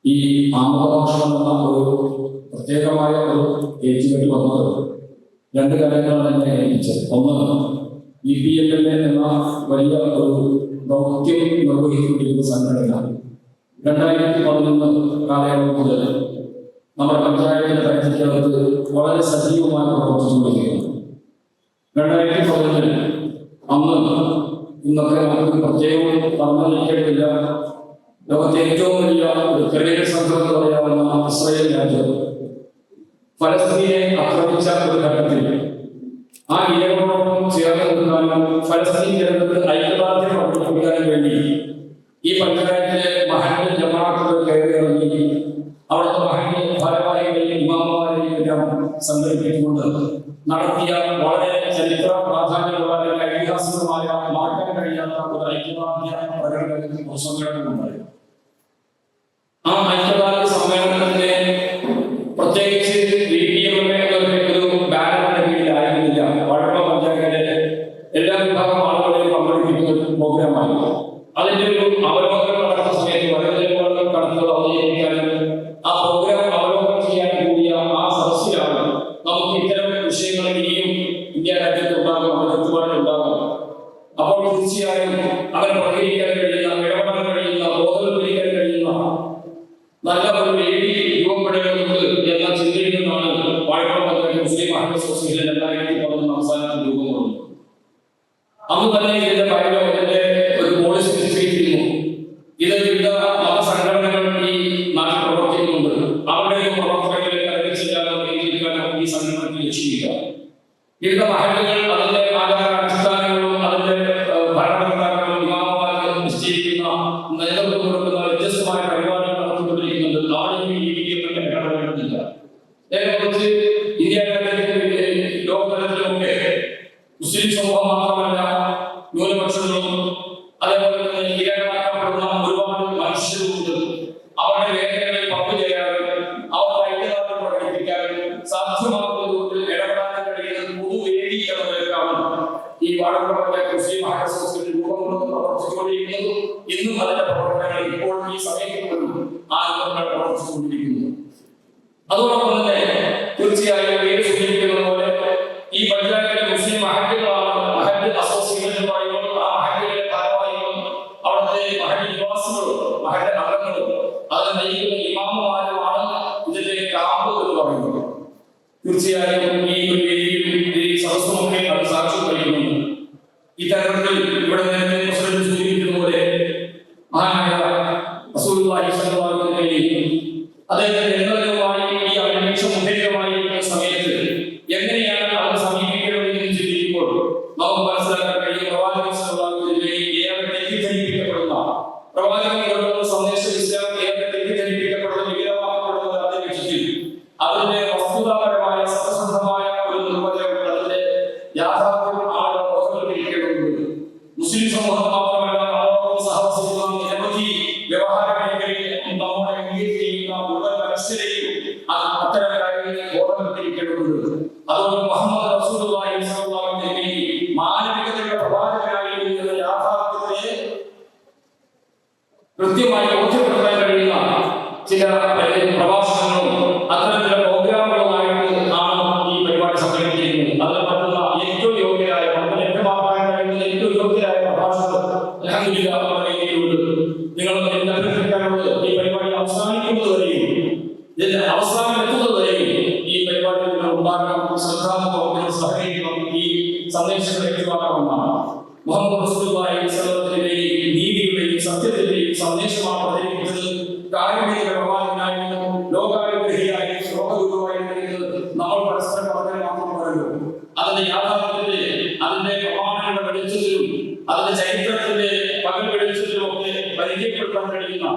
ഈ ആമുഖഭാഷണം എന്ന ഒരു പ്രത്യേകമായ ഒരു ഏറ്റുകെട്ട് വന്നത് രണ്ട് കാര്യങ്ങളാണ് എന്നെ ഏൽപ്പിച്ചത്. ഒന്ന്, EPML എന്ന വലിയ ഒരു ദൗത്യം നിർവഹിച്ചുകൊണ്ടിരിക്കുന്ന സംഘടന 2011 കാലയളവ് മുതൽ നമ്മുടെ പഞ്ചായത്തിന്റെ പരിധിക്കകത്ത് വളരെ സജീവമായി പ്രവർത്തിച്ചുകൊണ്ടിരിക്കുന്നു. 2011 അന്ന് ഇന്നൊക്കെ നമുക്ക് പ്രത്യേകം പറഞ്ഞിരിക്കേണ്ടതില്ല, ലോകത്തെ ഏറ്റവും വലിയ ഒരു കരിയർ സംഘം എന്ന് പറയാവുന്ന ഇസ്രായേൽ രാജ്യം ഫലസ്തീനെ ആക്രമിച്ച ഒരു ഘട്ടത്തിൽ ആ ഇരകളോടൊപ്പം ചേർന്ന് നിൽക്കാനും ഫലസ്തീൻ ജനതക്ക് ഐക്യദാർഢ്യം പ്രകടിപ്പിക്കാനും വേണ്ടി ഈ പഞ്ചായത്തിലെ മഹല്ല് ജമാഅത്തുകൾ കയറി ഇറങ്ങി അവിടുത്തെ മഹല്ല് ഭാരവാഹികളെയും ഇമാമമാരെയും എല്ലാം സംഘടിപ്പിച്ചുകൊണ്ട് നടത്തിയ വളരെ ചരിത്ര പ്രാധാന്യമുള്ള ഐതിഹാസികമായ മാറ്റാൻ കഴിയാത്ത ഒരു ഐക്യദാർഢ്യ പ്രകടനത്തിന് സമ്മേളനമുണ്ടായി. ആ ഐക്യദാർഢ്യ സമ്മേളനത്തിന്റെ പ്രത്യേകിച്ച് ഒരു ബാനറിന്റെ കീഴിലായിരുന്നില്ല. വഴക്ക പഞ്ചായത്തിലെ എല്ലാ വിഭാഗം ആളുകളെയും പങ്കെടുപ്പിക്കുന്ന ഒരു പ്രോഗ്രാമാണ്. അതിന്റെ ഒരു അവലോകനം നടത്തുന്ന സമയത്ത് വളരെ കണക്കുകൾ അവതരിപ്പിക്കാനും ആ പ്രോഗ്രാം അവലോകനം ചെയ്യാൻ കൂടിയ ആ സദസ്സിലാണ് നമുക്ക് ഇത്തരം വിഷയങ്ങൾ ഇനിയും ഇന്ത്യ രാജ്യത്ത് ഉണ്ടാകും, നമ്മുടെ ചുറ്റുപാടിലുണ്ടാകും. അപ്പോൾ തീർച്ചയായും അങ്ങനെ പ്രതികരിക്കാൻ കഴിയുന്ന, ഇടപെടാൻ കഴിയുന്ന, ബോധവൽക്കരിക്കാൻ കഴിയുന്ന നല്ല ഒരു വേദി രൂപപ്പെടേണ്ടതുണ്ട് എന്ന ചിന്തയിൽ നിന്നാണ് വാഴക്കുളം പഞ്ചായത്ത് മുസ്ലിം മഹല്ല് സൊസൈറ്റി 2011 അവസാനത്തിൽ രൂപം കൊള്ളുന്നത്. അന്ന് തന്നെ ഇതിന്റെ കാര്യത്തിന്റെ ഒരു പോളിസി നിശ്ചയിച്ചിരുന്നു. ഇത് വിവിധ മതസംഘടനകൾ ഈ നാട്ടിൽ പ്രവർത്തിക്കുന്നുണ്ട്, അവരുടെ പ്രവർത്തനങ്ങളെ കരകയറ്റാനോ നിയന്ത്രിക്കാനോ ഈ സംഘടനയ്ക്ക് ലക്ഷ്യമില്ല. വിവിധ മഹല്ലുകൾ അതിന്റെ ആചാരാനുഷ്ഠാനങ്ങളും അതിന്റെ ഭരണകർത്താക്കളും ഇമാമമാരും നിശ്ചയിക്കുന്ന നേതൃത്വം കൊടുക്കുന്ന വ്യത്യസ്തമായ പരിപാടികൾ നടത്തിക്കൊണ്ടിരിക്കുന്നുണ്ട്. ആളുകൾ ഈ രീതിയിൽ ഇടപെടേണ്ടതില്ല. നേരെക്കുറിച്ച് ഇന്ത്യ രാജ്യത്തിന്റെ ലോകതലത്തിലൊക്കെ മുസ്ലിം സമൂഹം മാത്രമല്ല, ന്യൂനപക്ഷങ്ങളും അതേപോലെ തന്നെ ഇരകളാക്കപ്പെടുന്ന ഒരുപാട് മനുഷ്യരുണ്ട്. അവരുടെ വേദനകളിൽ പങ്കുചേരാനും അവരുടെ ഐക്യദാർഢ്യം പ്രകടിപ്പിക്കാനും സാധ്യമാകുന്നതുകൊണ്ട് ഇടപെടാൻ കഴിയുന്ന പൊതുവേദി എന്ന നിലക്കാണ് ഈ വാഴക്കുളം പഞ്ചായത്ത് മുസ്ലിം മഹല്ല് സൊസൈറ്റി രൂപം കൊണ്ട് പ്രവർത്തിച്ചുകൊണ്ടിരിക്കുന്നത്. ഇന്നും അതിന്റെ പ്രവർത്തനങ്ങൾ ഇപ്പോൾ ഈ സമയത്ത് ആ രൂപങ്ങൾ പ്രവർത്തിച്ചുകൊണ്ടിരിക്കുന്നു. അതോടൊപ്പം തന്നെ തീർച്ചയായും പേര് സൂചിപ്പിക്കുന്നത് പോലെ ഈ പഞ്ചായത്തിലെ മുസ്ലിം മഹല്ലുകളാണ് മഹല്ല് അസോസിയേഷൻ പറയുമ്പോൾ ആ മഹല്ലിലെ ഭാരവാഹികളും അവിടുത്തെ മഹല്ല് നിവാസികളും മഹല്ല് അംഗങ്ങളും അതിനെ നയിക്കുന്ന ഇമാമുമാരുമാണ് ഇതിന്റെ കാമ്പ് എന്ന് പറയുന്നത്. തീർച്ചയായും ഈ സദസ്സുമൊക്കെ അത് സാക്ഷ്യം വഹിക്കുന്നുണ്ട്. ഇത്തരത്തിൽ ഇവിടെ നേരത്തെ പ്രസിഡന്റ് സൂചിപ്പിച്ചതുപോലെ മഹാനായ റസൂലുള്ളാഹി സ്വല്ലല്ലാഹു അലൈഹി വസല്ലം അദ്ദേഹത്തിന്റെ നിരന്തരമായി ഈ അന്തരീക്ഷം മുഖരിതമായിരിക്കുന്ന സമയത്ത് എങ്ങനെയാണ് അത് സമീപിക്കണമെന്ന് ചിന്തിക്കുമ്പോൾ നമുക്ക് മനസ്സിലാക്കാൻ കഴിയും. പ്രവാചകൻ സ്വല്ലല്ലാഹു അലൈഹി വസല്ലം ഏറെ തെറ്റിദ്ധരിപ്പിക്കപ്പെടുന്ന പ്രവാചകൻ കൊണ്ടുവന്ന സന്ദേശം ഇസ്ലാം ഏറെ തെറ്റിദ്ധരിപ്പിക്കപ്പെടുന്ന വികലമാക്കപ്പെടുന്ന അന്തരീക്ഷത്തിൽ അതിന്റെ വസ്തുതാപരമായ സത്യസന്ധമായ ഒരു നിർവചനം, അതിന്റെ യാഥാർത്ഥ്യം ആളുകൾ ബോധവൽക്കരിക്കേണ്ടതുണ്ട്. മുസ്ലിം സമൂഹം മാത്രമല്ല, അതോടൊപ്പം സഹവസിക്കുന്ന നിരവധി വ്യവഹാര മേഖലയിൽ നമ്മോട് എൻഗേജ് ചെയ്യുന്ന മുഴുവൻ മനുഷ്യരെയും അത്തരം കാര്യങ്ങളിൽ ബോധവൽക്കരിക്കേണ്ടതുണ്ട്. അതുകൊണ്ട് മുഹമ്മദ് റസൂലുള്ളാഹി സ്വല്ലല്ലാഹു അലൈഹി വസല്ലം മാനവികതയുടെ പ്രവാചകനായിരുന്നു എന്ന യാഥാർത്ഥ്യത്തെ കൃത്യമായി ബോധ്യപ്പെടുത്താൻ കഴിയുന്ന ചില പ്രഭാഷണങ്ങളും അത്തരത്തിലുള്ള പ്രോഗ്രാമുകളുമായിട്ട് ആണ് ഈ പരിപാടി സംഘടിപ്പിച്ചിരിക്കുന്നത്. അതിൽ പറ്റുന്ന ഏറ്റവും യോഗ്യരായ, നമ്മുടെ ലഭ്യമാക്കാൻ കഴിയുന്ന ഏറ്റവും യോഗ്യരായ പ്രഭാഷകർ അൽഹംദുലില്ലാഹ് നമ്മുടെ രീതിയിലുണ്ട്. നിങ്ങൾ അഭ്യർത്ഥിക്കാനുള്ളത് ഈ പരിപാടി അവസാനിക്കുന്നതുവരെയും ഇതിന്റെ അവസാനം എത്തുന്നതുവരെയും ഈ പരിപാടി നിങ്ങൾ ഉണ്ടാകണം, ശ്രദ്ധാപൂർവ്വം സഹകരിക്കണം, ഈ സന്ദേശങ്ങൾ ഏറ്റുവാങ്ങണമെന്നാണ്. മുഹമ്മദ് റസൂലുള്ളാഹി സ്വല്ലല്ലാഹു അലൈഹി വസല്ലം നീതിയുടെയും സത്യത്തിന്റെയും സന്ദേശമാണ് അവതരിപ്പിച്ചത്. കാരുണ്യത്തിന്റെ പ്രവാചകനായിരുന്നു, ലോകാനുഗ്രഹിയായിരുന്നു, ലോകഗുരുവായിരുന്നു. നമ്മൾ പരസ്പരം പറഞ്ഞാൽ മാത്രം പറയുന്നു. അതിന്റെ യാഥാർത്ഥ്യത്തിന്റെ, അതിന്റെ പ്രമാണങ്ങളുടെ വെളിച്ചത്തിലും അതിന്റെ ചരിത്രത്തിന്റെ പകൽ വെളിച്ചത്തിലും ഒക്കെ പരിചയപ്പെടുത്താൻ കഴിയുന്ന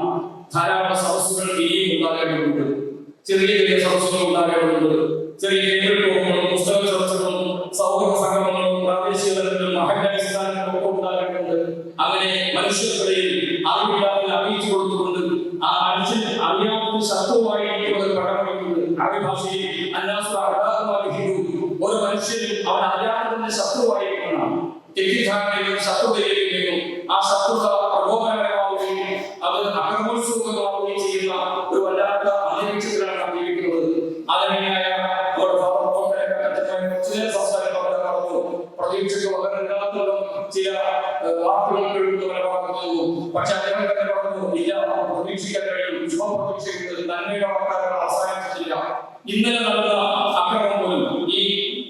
ധാരാളം സദസ്സുകൾ ഇനിയും ഉണ്ടാകേണ്ടതുണ്ട്. ചെറിയ ചെറിയ സദസ്സുകൾ ഉണ്ടാകേണ്ടതുണ്ട്. ചെറിയ കേന്ദ്രങ്ങളും പുസ്തക ചർച്ചകളും സൗഹൃദ സംഗമങ്ങളും പ്രാദേശിക തലത്തിലും മഹല്ലാടിസ്ഥാനത്തിലും ഒക്കെ ഉണ്ടാകേണ്ടതുണ്ട്. അങ്ങനെ മനുഷ്യർക്കിടയിൽ അറിവില്ലാതെ അറിയിച്ചു കൊടുത്തുകൊണ്ട് ആ മനുഷ്യൻ അറിയാവുന്ന ശത്രുവായിരിക്കുന്നത് പഠനമുണ്ട്. അറബി ഭാഷയിൽ ഒരു മനുഷ്യൻ അവൻ അറിയാവുന്ന ശത്രുവായിരിക്കണം. തെറ്റിദ്ധാരണയും ശത്രുതയിലേക്കും ആ ശത്രുത പ്രകോപനപരമാവുകയും അത് അക്രമോത്സുകമാവുകയും ചെയ്യുന്ന ഒരു ശുഭപ്രതീക്ഷയുണ്ട്. നന്മയുടെ വാഗ്ദാനങ്ങൾ അവസാനിച്ചിട്ടില്ല. ഇന്നലെ നടന്ന ആക്രമണം പോലും ഈ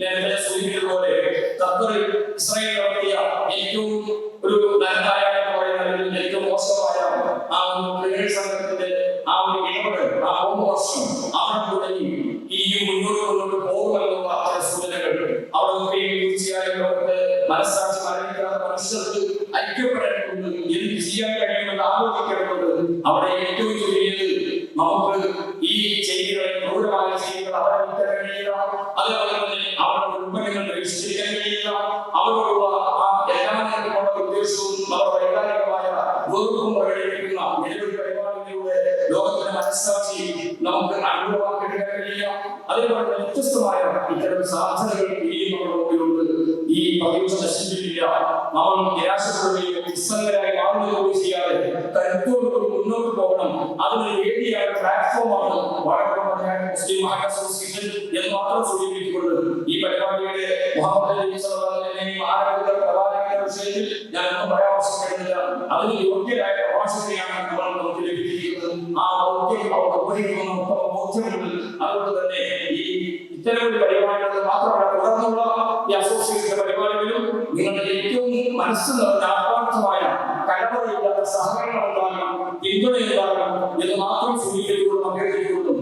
നേരത്തെ സൂചിപ്പിച്ചതുപോലെ ഖത്തറിൽ ഇസ്രായേൽ നടത്തിയ ഏറ്റവും ഒരു നന്മയായ പറയുന്ന ഏറ്റവും മോശമായ ആ ഒരു ക്രിമിനൽ സംഘത്തിന്റെ ആ ഒരു ഇടപെടൽ, ആ 3 വർഷം അവിടെ തുടങ്ങി ഇനിയും മുന്നോട്ട് പോകുമെന്നുള്ള ചില സൂചനകൾ അവിടെ തീർച്ചയായും ലോകത്തെ മനസ്സാക്ഷി മരണിക്കാത്ത മനുഷ്യർക്ക് ഐക്യപ്പെടേണ്ടതുണ്ട്. എന്ത് ചെയ്യാൻ കഴിയുമെന്ന് ആലോചിക്കേണ്ടതുണ്ട്. അവിടെ ഏറ്റവും ചുരുങ്ങിയത് നമുക്ക് ഈ ചെയ്തികളെ, ക്രൂരമായ ചെയ്തികൾ അവലംബിക്കാൻ കഴിയില്ല. അതേപോലെ തന്നെ അവരുടെ ഉൽപ്പന്നങ്ങൾ ബഹിഷ്കരിക്കാൻ കഴിയില്ല. അവരോടുള്ള ആ എല്ലാ തരത്തിലുള്ള ഉദ്ദേശവും അവരുടെ വൈകാരികമായ വെറുപ്പും പ്രകടിപ്പിക്കുന്ന നിരവധി പരിപാടികളിലൂടെ ലോകത്തിന്റെ മനസ്സാക്ഷി നമുക്ക് അനുഭവമാക്കിയെടുക്കാൻ കഴിയില്ല. അതേപോലെ വ്യത്യസ്തമായ ഇത്തരം സാധ്യതകൾ ഇനിയും നമ്മുടെ മുമ്പിലുണ്ട്. ഈ പതിവ് നശിപ്പിക്കില്ല. നമ്മൾ നിരാശപ്പെടുകയോ നിസ്സംഗരായി മാറുകയോ ചെയ്യാതെ കരുത്തോടുകൂടി മുന്നോട്ട് പോകണം. അതിന് വേദിയായ പ്ലാറ്റ്ഫോമാണ് മുസ്ലിം അസോസിയേഷൻ എന്ന് മാത്രം സൂചിപ്പിച്ചുകൊണ്ട് ഈ പരിപാടിയുടെ മുഹമ്മദ് വിഷയത്തിൽ ഞാൻ ഒന്നും പരാമർശിക്കേണ്ടതില്ല. അതിന് യോഗ്യരായ പ്രഭാഷകരെയാണ് നമുക്ക് ലഭിച്ചിരിക്കുന്നത്. ആ ദൗത്യം അവർ നിർവഹിക്കുന്ന ബോധ്യമുണ്ട്. അതുകൊണ്ട് തന്നെ ഈ ഇത്തരം പരിപാടികൾ മാത്രമല്ല, തുടർന്നുള്ള ഈ അസോസിയേഷന്റെ പരിപാടികളിലും നിങ്ങളുടെ ഏറ്റവും മനസ്സിൽ നിറഞ്ഞ ആത്മാർത്ഥമായ കലവറയില്ലാത്ത സഹകരണം ഉണ്ടാകണം, പിന്തുണയുണ്ടാകണം എന്ന് മാത്രം സൂചിപ്പിച്ചുകൊണ്ട് അഭ്യർത്ഥിക്കുന്നു.